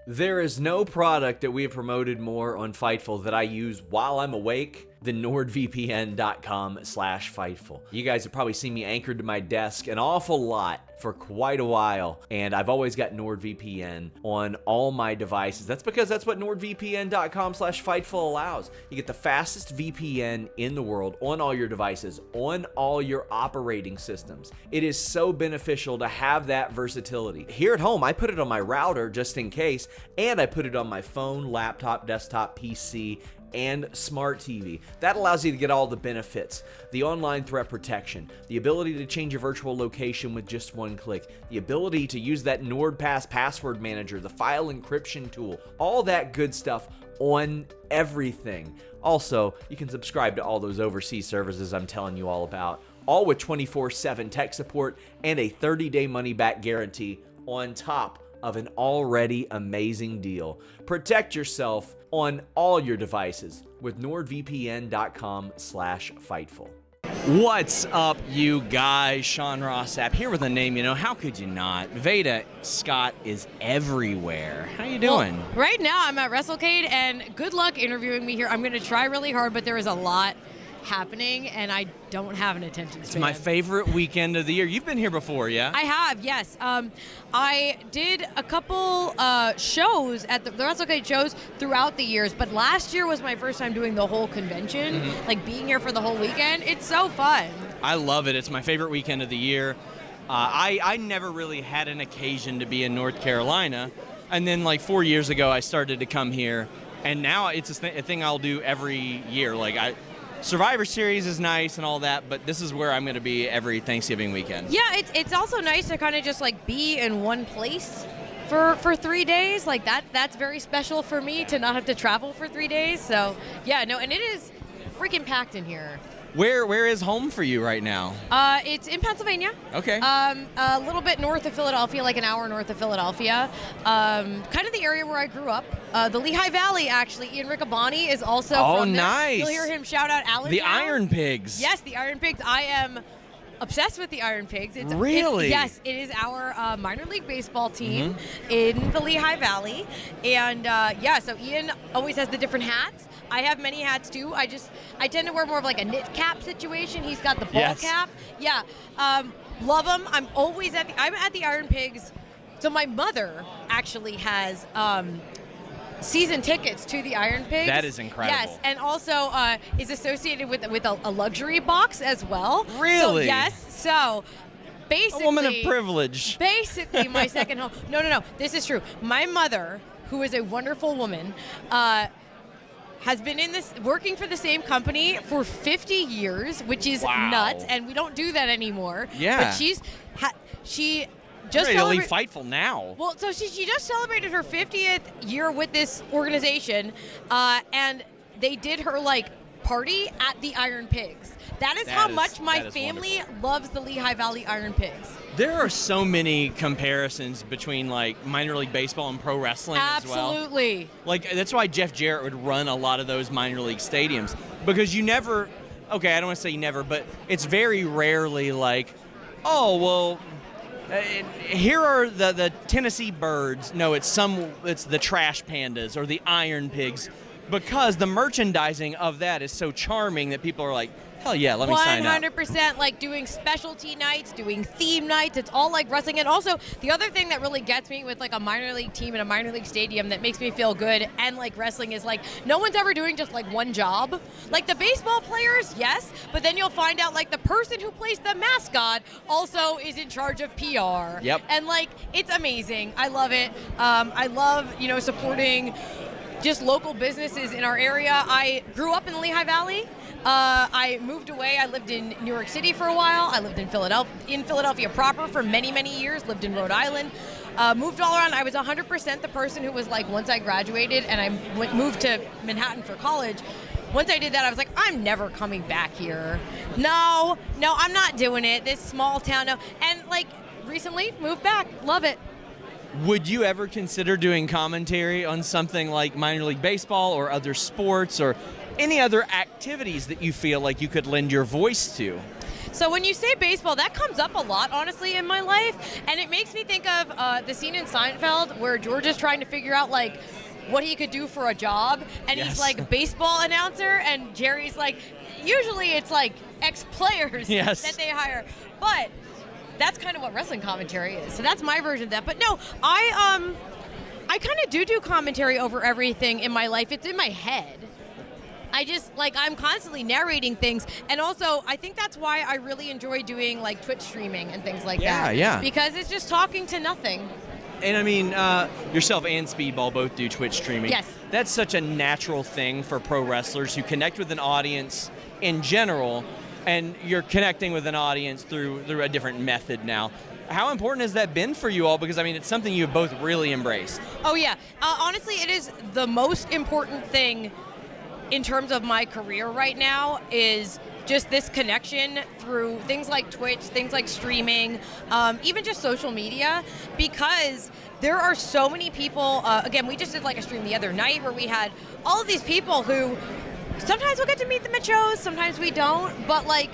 There is no product that we have promoted more on Fightful that I use while I'm awake than NordVPN.com/Fightful. You guys have probably seen me anchored to my desk an awful lot for quite a while, and I've always got NordVPN on all my devices. That's because that's what NordVPN.com/Fightful allows. You get the fastest VPN in the world on all your devices, on all your operating systems. It is so beneficial to have that versatility. Here at home, I put it on my router just in case, and I put it on my phone, laptop, desktop, PC, and smart TV. That allows you to get all the benefits. The online threat protection, the ability to change your virtual location with just one click, the ability to use that NordPass password manager, the file encryption tool, all that good stuff on everything. Also, you can subscribe to all those overseas services I'm telling you all about, all with 24/7 tech support and a 30-day money-back guarantee on top of an already amazing deal. Protect yourself on all your devices with NordVPN.com/Fightful. What's up, you guys? Sean Ross Sapp here with a name, how could you not? Veda Scott is everywhere. How you doing? Well, right now I'm at WrestleCade, and good luck interviewing me here. I'm going to try really hard, but there is a lot happening, and I don't have an attention span. It's my favorite weekend of the year. You've been here before, yeah? I have, yes. I did a couple shows at the WrestleCade shows throughout the years, but last year was my first time doing the whole convention, like being here for the whole weekend. It's so fun. I love it. It's my favorite weekend of the year. I never really had an occasion to be in North Carolina, and then like 4 years ago I started to come here, and now it's a thing I'll do every year. Survivor Series is nice and all that, but this is where I'm going to be every Thanksgiving weekend. Yeah, it's also nice to kind of just be in one place for 3 days. That's very special for me to not have to travel for 3 days. So yeah, no, and it is freaking packed in here. Where is home for you right now? It's in Pennsylvania. Okay. A little bit north of Philadelphia, like an hour north of Philadelphia. Kind of the area where I grew up. The Lehigh Valley, actually. Ian Riccaboni is also from there. Nice. You'll hear him shout out Allentown. The Iron Pigs. Yes, the Iron Pigs. I am obsessed with the Iron Pigs. Really? Yes, it is our minor league baseball team in the Lehigh Valley. And so Ian always has the different hats. I have many hats too. I tend to wear more of like a knit cap situation. He's got the ball cap. Yeah. Love him. I'm at the Iron Pigs. So my mother actually has season tickets to the Iron Pigs. That is incredible. Yes, and also is associated with a luxury box as well. Really? So, yes. So basically, a woman of privilege. Basically, my second home. No. This is true. My mother, who is a wonderful woman, has been working for the same company for 50 years, which is nuts, and we don't do that anymore. Yeah. But she just ready to leave Fightful now. Well, so she just celebrated her 50th year with this organization, and they did her party at the Iron Pigs. That is how much my family loves the Lehigh Valley Iron Pigs. There are so many comparisons between minor league baseball and pro wrestling as well. Absolutely. That's why Jeff Jarrett would run a lot of those minor league stadiums, because you never, I don't want to say never, but it's very rarely here are the Tennessee Birds. No, it's the Trash Pandas or the Iron Pigs, because the merchandising of that is so charming that people are like, hell yeah, let me sign up. 100%, doing specialty nights, doing theme nights. It's all like wrestling. And also, the other thing that really gets me with a minor league team in a minor league stadium that makes me feel good and wrestling is no one's ever doing just one job. The baseball players, yes, but then you'll find out the person who plays the mascot also is in charge of PR. Yep. And it's amazing. I love it. I love, supporting just local businesses in our area. I grew up in the Lehigh Valley. I moved away. I lived in New York City for a while. I lived in Philadelphia proper for many, many years. Lived in Rhode Island. Moved all around. I was 100% the person who was once I graduated and I moved to Manhattan for college. Once I did that, I was I'm never coming back here. No, I'm not doing it. This small town. No. And recently moved back. Love it. Would you ever consider doing commentary on something like minor league baseball or other sports or any other activities that you feel like you could lend your voice to? So when you say baseball, that comes up a lot, honestly, in my life. And it makes me think of the scene in Seinfeld where George is trying to figure out, like, what he could do for a job. And he's like, baseball announcer. And Jerry's like, usually it's like ex-players that they hire. But that's kind of what wrestling commentary is. So that's my version of that. But no, I kind of do commentary over everything in my life. It's in my head. I just, like, I'm constantly narrating things. And also, I think that's why I really enjoy doing, like, Twitch streaming and things like that. Yeah. Because it's just talking to nothing. And I mean, yourself and Speedball both do Twitch streaming. Yes. That's such a natural thing for pro wrestlers who connect with an audience in general, and you're connecting with an audience through a different method now. How important has that been for you all? Because, I mean, it's something you've both really embraced. Oh, yeah. Honestly, it is the most important thing in terms of my career right now is just this connection through things like Twitch, things like streaming, even just social media, because there are so many people. Again, we just did like a stream the other night where we had all of these people who sometimes we'll get to meet them at shows, sometimes we don't, but like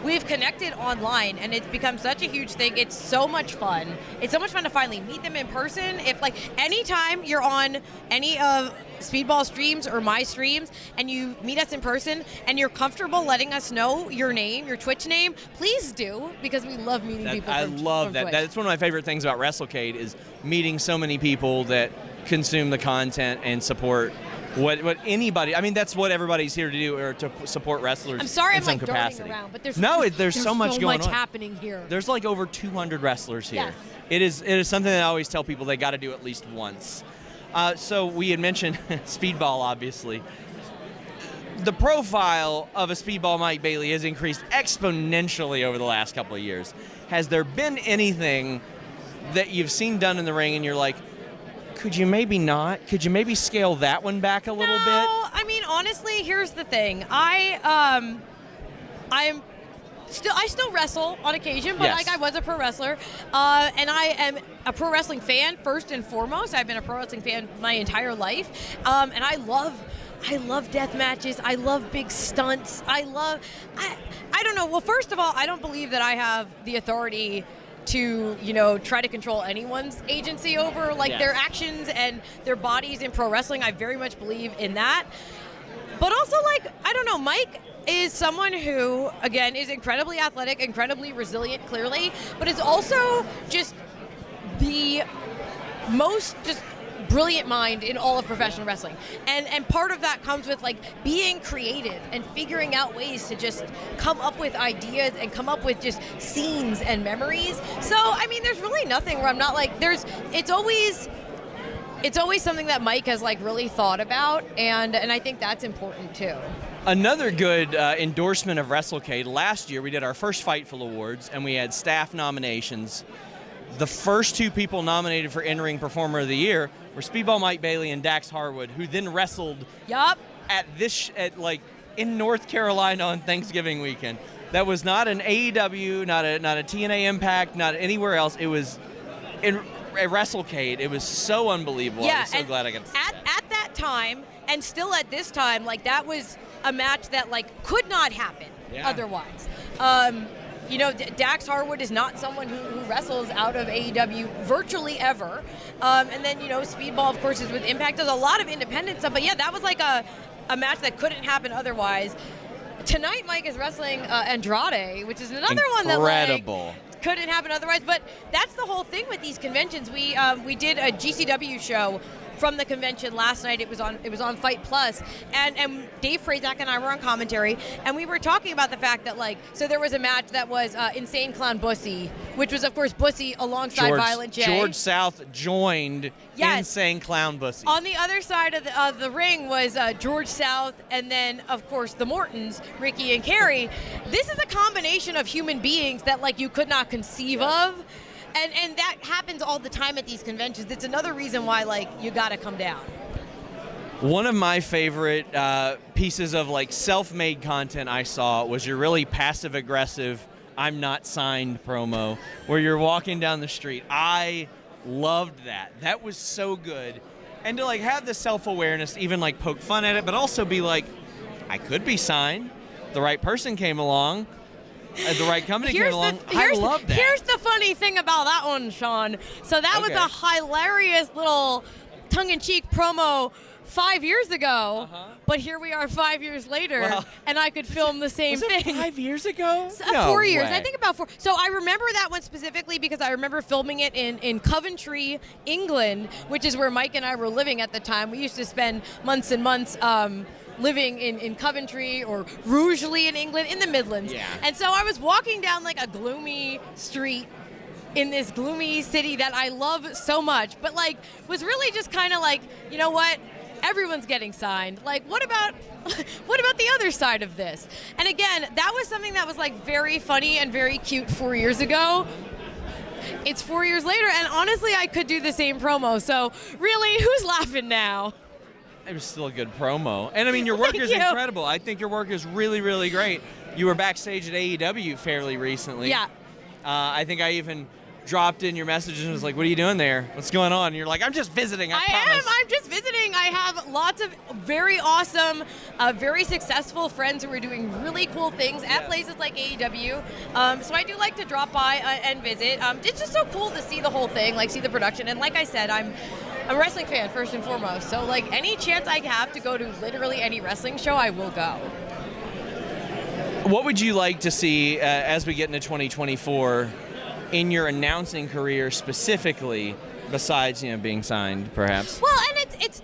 we've connected online and it's become such a huge thing. It's so much fun. It's so much fun to finally meet them in person. If like anytime you're on any of Speedball streams or my streams and you meet us in person and you're comfortable letting us know your name, your Twitch name, please do, because we love meeting people from love that. Twitch. That's one of my favorite things about WrestleCade is meeting so many people that consume the content and support what anybody. I mean, that's what everybody's here to do, or to support wrestlers. I'm sorry, in I'm some like capacity. darting around, but there's so much going on. happening here. There's like over 200 wrestlers here. Yes. It is something that I always tell people they got to do at least once. So we had mentioned Speedball, obviously. The profile of a Speedball Mike Bailey has increased exponentially over the last couple of years. Has there been anything that you've seen done in the ring and you're like, could you maybe not? Could you maybe scale that one back a little bit? I mean, honestly, here's the thing. I still wrestle on occasion, but like I was a pro wrestler, and I am a pro wrestling fan first and foremost. I've been a pro wrestling fan my entire life, and I love death matches. I love big stunts. I don't know. Well, first of all, I don't believe that I have the authority to, try to control anyone's agency over their actions and their bodies in pro wrestling. I very much believe in that. But also, I don't know, Mike is someone who, again, is incredibly athletic, incredibly resilient, clearly, but is also just the most brilliant mind in all of professional wrestling. And part of that comes with being creative and figuring out ways to just come up with ideas and come up with just scenes and memories. So, I mean, there's really nothing where I'm not it's always something that Mike has really thought about, and I think that's important too. Another good endorsement of WrestleCade, last year we did our first Fightful Awards and we had staff nominations. The first two people nominated for In-Ring Performer of the Year were Speedball Mike Bailey and Dax Harwood, who then wrestled in North Carolina on Thanksgiving weekend. That was not an AEW, not a TNA Impact, not anywhere else. It was in WrestleCade. It was so unbelievable. Yeah, I was so glad I got to see that. At that time, and still at this time, that was a match that could not happen otherwise. Dax Harwood is not someone who wrestles out of AEW virtually ever. And then, Speedball, of course, is with Impact. Does a lot of independent stuff. But, yeah, that was a match that couldn't happen otherwise. Tonight, Mike is wrestling Andrade, which is another one that, couldn't happen otherwise. But that's the whole thing with these conventions. We did a GCW show from the convention last night. It was on Fight Plus, and Dave Prazak and I were on commentary, and we were talking about the fact that so there was a match that was Insane Clown Bussy, which was of course Bussy alongside Violent J. George South joined Insane Clown Bussy. On the other side of the ring was George South, and then of course the Mortons, Ricky and Carrie. This is a combination of human beings that you could not conceive of. And that happens all the time at these conventions. It's another reason why, you got to come down. One of my favorite pieces of, self-made content I saw was your really passive-aggressive I'm not signed promo where you're walking down the street. I loved that. That was so good. And to, have the self-awareness, even, poke fun at it, but also be I could be signed. The right person came along. the right company came along. I love that. Here's the funny thing about that one, Sean. So that was a hilarious little tongue-in-cheek promo 5 years ago, but here we are 5 years later, and I could film the same thing. 5 years ago? No 4 years. Way. I think about 4. So I remember that one specifically because I remember filming it in Coventry, England, which is where Mike and I were living at the time. We used to spend months and months living in Coventry or Rugeley in England, in the Midlands. Yeah. And so I was walking down like a gloomy street in this gloomy city that I love so much, but like was really just kind of like, you know what? Everyone's getting signed. Like, what about the other side of this? And again, that was something that was like very funny and very cute 4 years ago. It's 4 years later, and honestly, I could do the same promo. So really, who's laughing now? It was still a good promo. And I mean, your work is incredible. I think your work is really, really great. You were backstage at AEW fairly recently. Yeah. I think I even dropped in your message and was like, what are you doing there? What's going on? And you're like, I'm just visiting, I promise. I'm just visiting. I have lots of very awesome, very successful friends who are doing really cool things at places like AEW. So I do like to drop by and visit. It's just so cool to see the whole thing, like see the production. And like I said, I'm a wrestling fan first and foremost. So like any chance I have to go to literally any wrestling show, I will go. What would you like to see as we get into 2024 in your announcing career specifically, besides being signed, perhaps? Well, and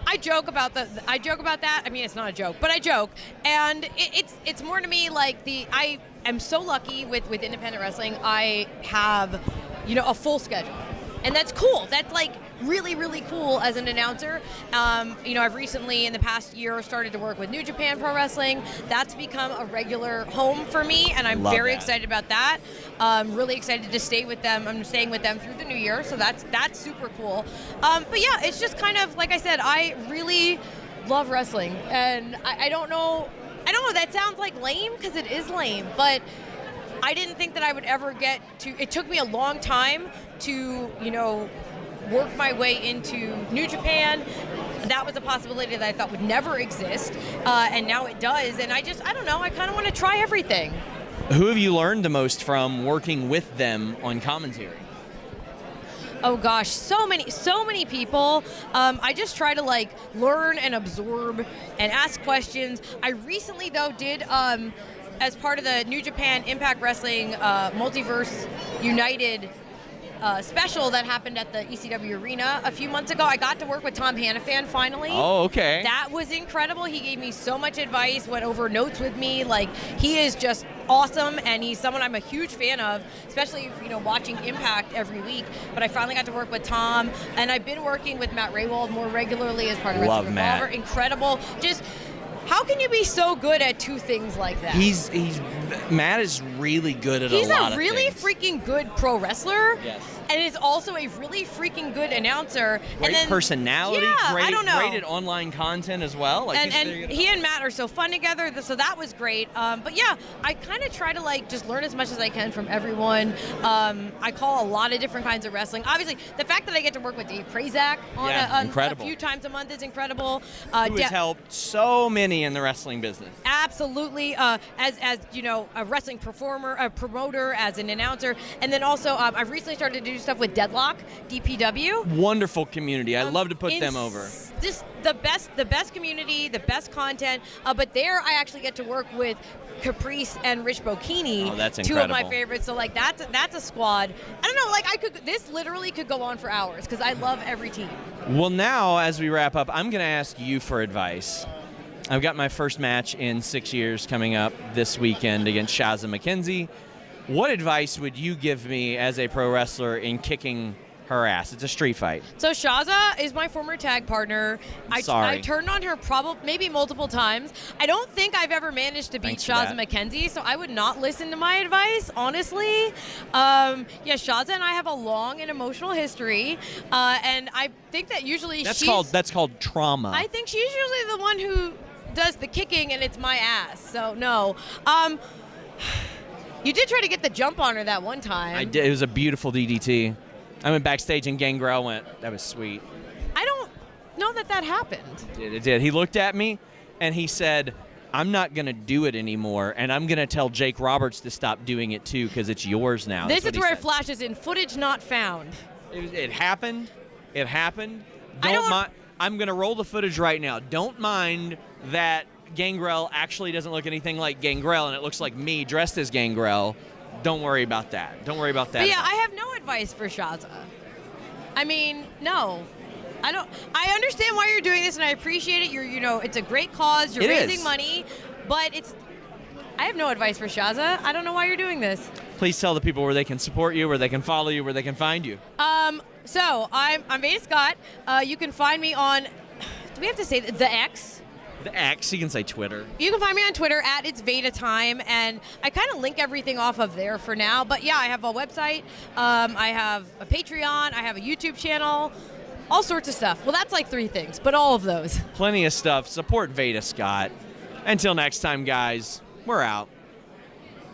I joke about that. I mean, it's not a joke, but I joke, and it's more to me like I am so lucky with independent wrestling. I have a full schedule, and that's cool. That's like really, really cool as an announcer. I've recently, in the past year, started to work with New Japan Pro Wrestling. That's become a regular home for me, and I'm very excited about that. Really excited to stay with them. I'm staying with them through the new year, so that's super cool. But yeah, it's just kind of, like I said, I really love wrestling, and I don't know, that sounds like lame, because it is lame, but I didn't think that I would ever get to, it took me a long time to, work my way into New Japan. That was a possibility that I thought would never exist, and now it does. And I don't know, I kind of want to try everything. Who have you learned the most from working with them on commentary? Oh gosh, so many people. I just try to like learn and absorb and ask questions. I recently though did, as part of the New Japan Impact Wrestling Multiverse United special that happened at the ECW Arena a few months ago, I got to work with Tom Hannafan finally. Oh, okay. That was incredible. He gave me so much advice, went over notes with me. Like, he is just awesome, and he's someone I'm a huge fan of, especially, watching Impact every week. But I finally got to work with Tom, and I've been working with Matt Raywald more regularly as part of Wrestling Revolver. Incredible. Just, how can you be so good at two things like that? Matt is really good at a lot of things. He's a really freaking good pro wrestler. Yes. And is also a really freaking good announcer. Great personality. Yeah, great, I don't know. Great at online content as well. Like, and he and Matt are so fun together, so that was great. But yeah, I kind of try to like just learn as much as I can from everyone. I call a lot of different kinds of wrestling. Obviously, the fact that I get to work with Dave Prazak on a few times a month is incredible. Who has helped so many in the wrestling business. Absolutely. As a wrestling performer, a promoter, as an announcer, and then also I've recently started to do stuff with Deadlock, DPW. Wonderful community. I'd love to put them over. Just the best community, the best content. But there, I actually get to work with Caprice and Rich Bocchini. Oh, that's two incredible. of my favorites. So like that's a squad. I don't know. Like this literally could go on for hours because I love every team. Well, now as we wrap up, I'm going to ask you for advice. I've got my first match in 6 years coming up this weekend against Shazza McKenzie. What advice would you give me as a pro wrestler in kicking her ass? It's a street fight. So Shazza is my former tag partner. I turned on her maybe multiple times. I don't think I've ever managed to beat Shazza McKenzie, so I would not listen to my advice, honestly. Shazza and I have a long and emotional history, and I think that usually that's called trauma. I think she's usually the one who does the kicking, and it's my ass. So no. You did try to get the jump on her that one time. I did. It was a beautiful DDT. I went backstage and Gangrel went, that was sweet. I don't know that happened. It did. He looked at me and he said, I'm not going to do it anymore, and I'm going to tell Jake Roberts to stop doing it too because it's yours now. This is where it flashes in footage not found. It happened. It happened. I don't want- I'm going to roll the footage right now. Don't mind that Gangrel actually doesn't look anything like Gangrel, and it looks like me dressed as Gangrel. Don't worry about that. Don't worry about that. But yeah, I have no advice for Shaza. I mean, no. I understand why you're doing this, and I appreciate it. It's a great cause. You're raising money, but I have no advice for Shaza. I don't know why you're doing this. Please tell the people where they can support you, where they can follow you, where they can find you. So I'm Veda Scott. You can find me on. Do we have to say the X? The X. You can say Twitter. You can find me on Twitter at It's Veda Time, and I kind of link everything off of there for now. But yeah, I have a website. I have a Patreon. I have a YouTube channel. All sorts of stuff. Well, that's like 3 things, but all of those. Plenty of stuff. Support Veda Scott. Until next time, guys, we're out.